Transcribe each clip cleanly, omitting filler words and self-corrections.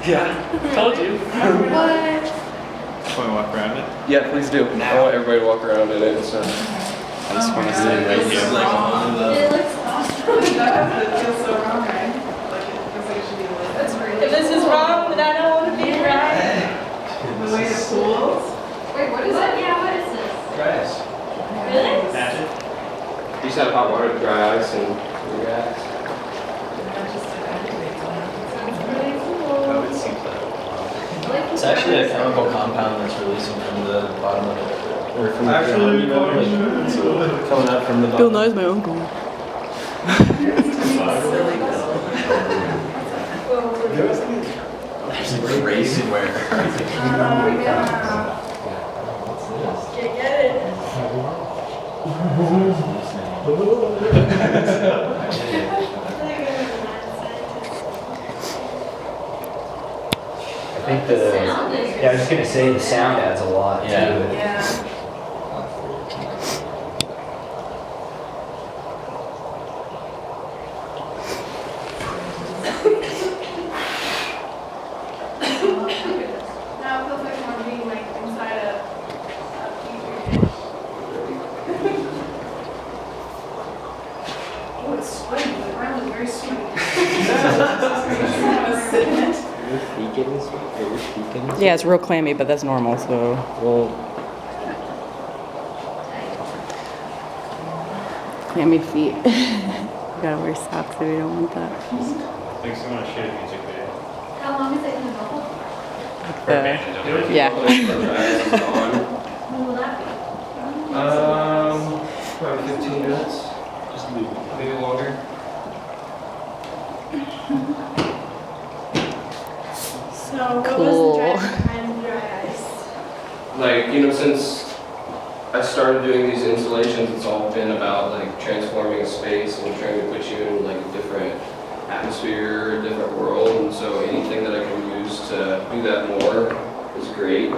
Yeah, told you. What? Want to walk around it? Yeah, please do. I want everybody to walk around in it. So I just want to sit right here. It looks awesome. It feels so wrong, right? Like it feels like it should be the way. That's really If this is wrong, then I don't want to be right. The way it cools. Wait, what is it? Yeah, what is this? Grass. Really? Magic. You just have hot water, dry ice, and grass. That just activates on it. Sounds really cool. Oh, it seems like. I like It's actually a chemical compound that's releasing from the bottom of it. Or from the ground, you know, like coming up from the bottom. Bill Nye's my uncle. Silly Bill. There's a racing where. Get it. I think yeah, I was just gonna say the sound adds a lot to it. Yeah. Now it feels like I'm being like inside a petri dish. Oh, it's sweaty. The ground is very sweaty. Yeah, it's real clammy, but that's normal, so we'll... Clammy feet. You gotta wear socks if you don't want that. Thanks so much. Shoot a music video. How long is it gonna go? Yeah. When will that be? Probably 15 minutes. Just maybe longer. So what Cool. was the drive behind the dry ice? Like, since I started doing these installations, it's all been about like transforming a space and trying to put you in like a different atmosphere, a different world, and so anything that I can use to do that more is great.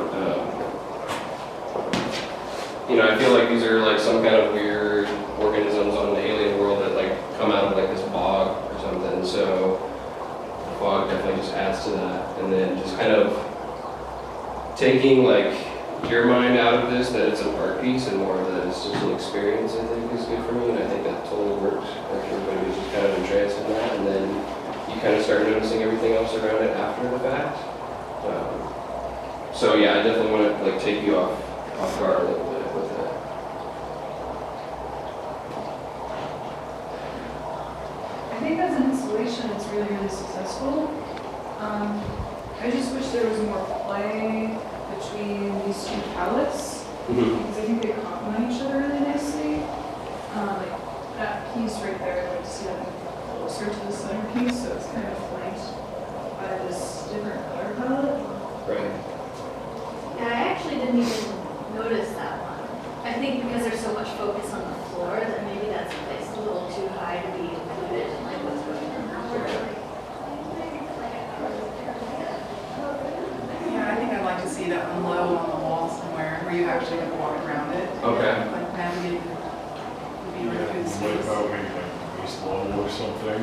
I feel like these are like some kind of weird organisms on an alien world that like come out of like this bog or something, so the fog definitely just adds to that, and then just kind of taking like your mind out of this, that it's an art piece, and more of that it's just an experience, I think is good for me, and I think that totally works. Like everybody was just kind of entranced in that, and then you kind of start noticing everything else around it after the fact. So yeah, I definitely want to like take you off guard a little bit with it. I think as an installation, it's really, really successful. I just wish there was more play between these two palettes, because I think they complement each other really nicely. Like that piece right there, I'd like to see that closer to the center piece, so it's kind of flanked by this different color palette. Right. Yeah, I actually didn't even notice that one. I think because there's so much focus on the floor that maybe that's placed a little too high to be included in like what's going on now. Yeah, I think I'd like to see that one low on the wall somewhere where you actually have to walk around it. Okay. Like navigate the viewer through the What space. about maybe like this low or something?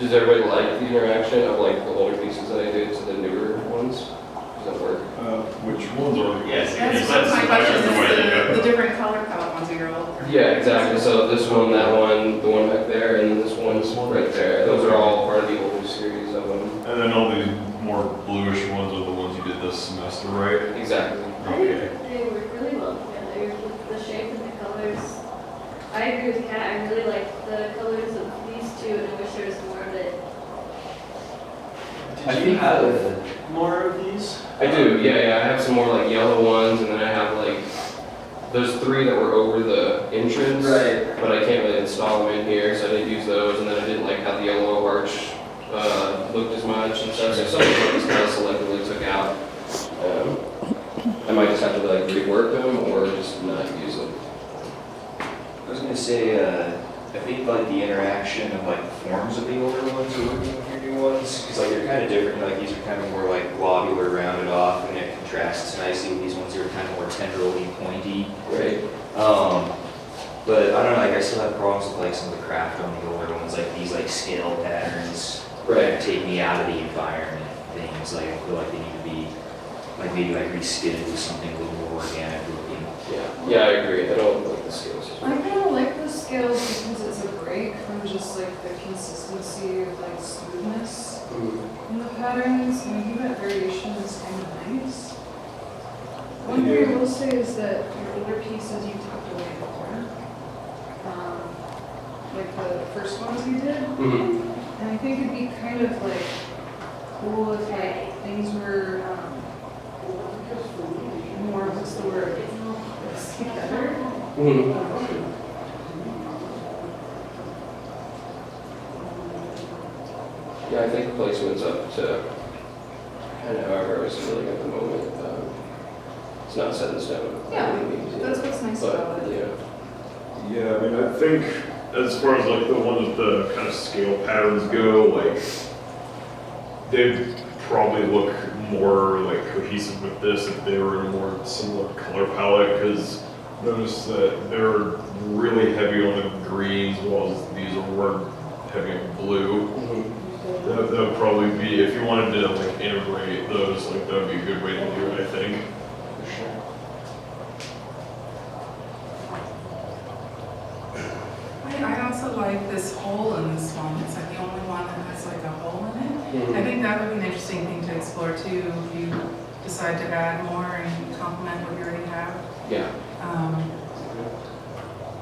Does everybody like the interaction of like the older pieces that I did to the newer ones? Does that work? Which ones are? Yes, That's my question, is the different color palette ones that you're older. Yeah, exactly. So this one, that one, the one back there, and then this one's right there. Those are all part of the older series of them. And then all these more bluish ones are the ones you did this semester, right? Exactly. I think they work really well together with the shape and the colors. I agree with Kat, I really like the colors of these two and I wish there was more of it. Did you have more of these? I do, yeah. I have some more like yellow ones, and then I have like, there's 3 that were over the entrance. Right. But I can't really install them in here, so I didn't use those, and then I didn't like how the yellow arch looked as much and stuff, so some of them I just kind of selectively took out. I might just have to like rework them or just not use them. I was gonna say, I think like the interaction of like the forms of the older ones are working with your new ones, because like they're kind of different. Like these are kind of more like globular, rounded off, and it contrasts nicely with these ones that are kind of more tendrily, pointy. Right. But I don't know, like I still have problems with like some of the craft on the older ones, like these like scale patterns. Right. take me out of the environment things. Like I feel like they need to be like maybe like reskinned with something a little more organic looking. Yeah, I agree. I don't like the scales. I kind of like the scales because it's a break from just like the consistency of like smoothness in the patterns, and I think that variation is kind of nice. One thing I will say is that your older pieces you tucked away more, like the first ones you did, and I think it'd be kind of like cool if like things were more, what's the word, together. Yeah, I think placement's up to kind of however I was feeling at the moment. It's not set in stone. Yeah, by any means, that's what's nice about it. Yeah. Yeah, I mean, I think as far as like the ones with the kind of scale patterns go, like they probably look more like cohesive with this if they were in a more similar color palette, because notice that they're really heavy on the greens, while these are more heavy on blue. That would probably be, if you wanted to like integrate those, like that would be a good way to do it, I think. For sure. I also like this hole in this one. It's like the only one that has like a hole in it. I think that would be an interesting thing to explore too, if you decide to add more and complement what you already have. Yeah.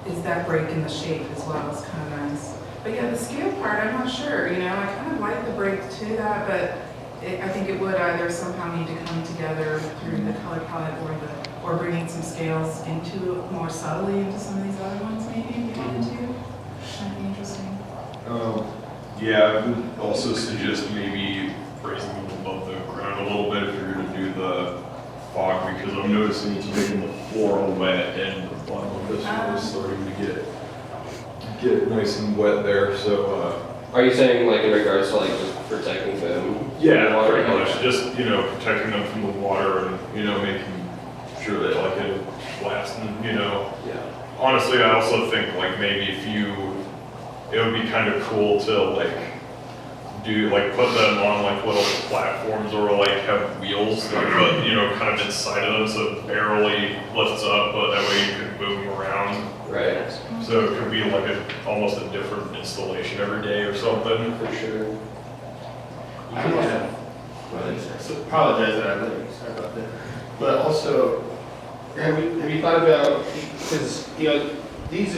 Is that break in the shape as well is kind of nice. But yeah, the scale part, I'm not sure, you know, I kind of like the break to that, but I think it would either somehow need to come together through the color palette or bringing some scales into more subtly into some of these other ones maybe if you wanted to. That'd be interesting. Yeah, I would also suggest maybe raising them above the ground a little bit if you're going to do the fog, because I'm noticing it's making the floor all wet and the bottom of this one is starting to get nice and wet there. So Are you saying like in regards to like just protecting them? yeah, from the water? pretty much just protecting them from the water and making sure that like it lasts and Yeah. honestly, I also think like maybe it would be kind of cool to like do like put them on like little platforms or like have wheels that put kind of inside of them so it barely lifts up, but that way you can move them around. Right. So it could be like almost a different installation every day or something. For sure. I apologize that I'm late, sorry about that. But also, have you thought about, because, these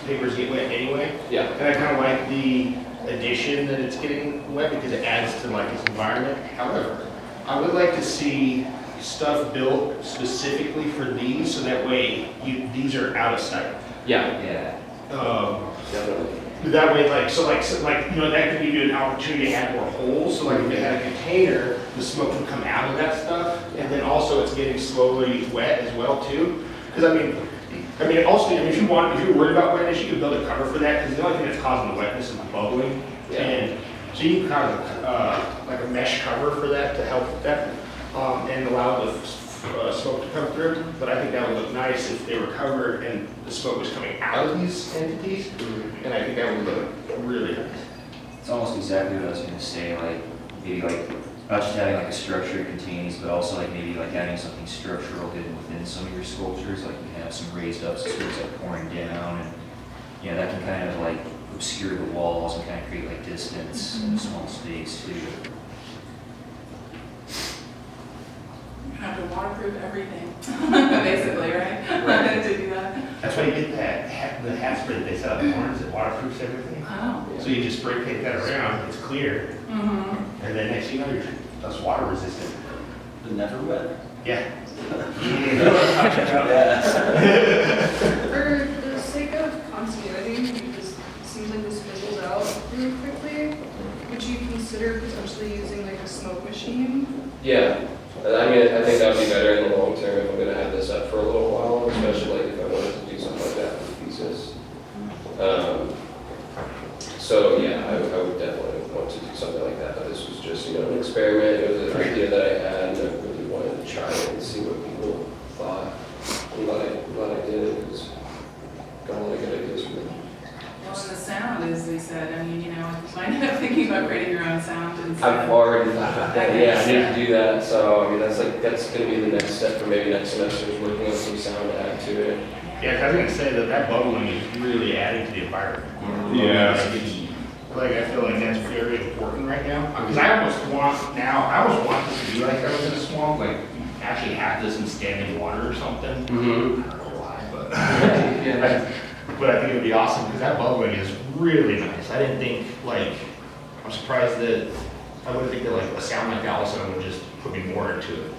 papers get wet anyway, Yeah. and I kind of like the addition that it's getting wet because it adds to like its environment. However, I would like to see stuff built specifically for these, so that way these are out of sight. Yeah. Yeah. Definitely. That way, that could give you an opportunity to add more holes. So like if it had a container, the smoke would come out of that stuff. And then also it's getting slowly wet as well too. Because also, if you're worried about wetness, you could build a cover for that. Because the only thing that's causing the wetness is the bubbling. Yeah. And so you can kind of like a mesh cover for that to help with that and allow the smoke to come through. But I think that would look nice if they were covered and the smoke was coming out of these entities. And I think that would look really nice. It's almost exactly what I was going to say, like maybe like not just having like a structure it contains, but also like maybe like having something structural hidden within some of your sculptures, like you have some raised ups as it's like pouring down, and that can kind of like obscure the walls and kind of create like distance in a small space too. You have to waterproof everything, basically, right? To do that. That's why you get the hat spray that they sell at the corners that waterproofs everything. Oh. So you just spray paint that around, it's clear, Mm-hmm. and then next thing you know, that's water resistant. Never wet. Yeah. For the sake of continuity, because it seems like this fizzles out really quickly, would you consider potentially using like a smoke machine? Yeah. I think that would be better in the long term if I'm going to have this up for a little while, especially if I wanted to do something like that with pieces. So yeah, I would definitely want to do something like that. But this was just an experiment. It was an idea that I had, and I really wanted to try it and see what people thought. I'm glad I did it because got a lot of good ideas from it. Well, and the sound, as they said, you might end up thinking about creating your own sound I've already thought about that, yeah, I need to do that, so, I mean, that's gonna be the next step for maybe next semester, is working on some sound to add to it. Yeah, 'cause I was gonna say that bubbling is really adding to the environment. Yeah. Like, I feel like that's very important right now, because I almost want this to be like I was in a swamp, like, actually have this in standing water or something. Mm-hmm. I don't know why, but. Yeah. But I think it would be awesome, because that bubbling is really nice. I didn't think, like, I'm surprised that, I wouldn't think that like a sound like Allison would just put me more into it.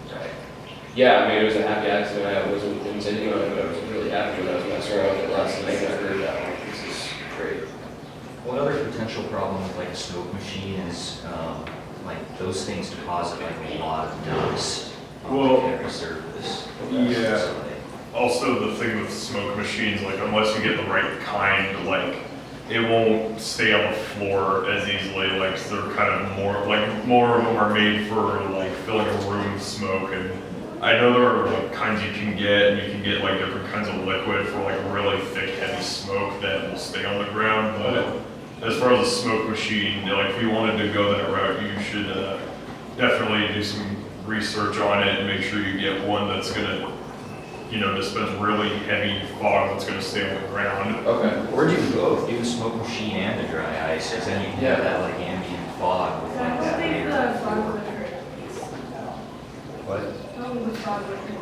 Yeah, I mean, it was a happy accident, I wasn't intending on it, but I was really happy when I was messing around with it last night, and I heard that, like, this is great. One other potential problem with like a smoke machine is, like those things deposit like a lot of dust Well, on every surface. yeah. So, like, Also, the thing with smoke machines, like unless you get the right kind, like it won't stay on the floor as easily. Like they're kind of more of them are made for like filling a room with smoke. And I know there are like kinds you can get, and you can get like different kinds of liquid for like really thick, heavy smoke that will stay on the ground. But as far as a smoke machine, like if you wanted to go that route, you should definitely do some research on it and make sure you get one that's gonna, dispense really heavy fog that's gonna stay on the ground. Okay. or do both, do the smoke machine and the dry ice, because then you can have that like ambient fog with I like don't that think layer. the fog would hurt. What? I don't think the fog would hurt.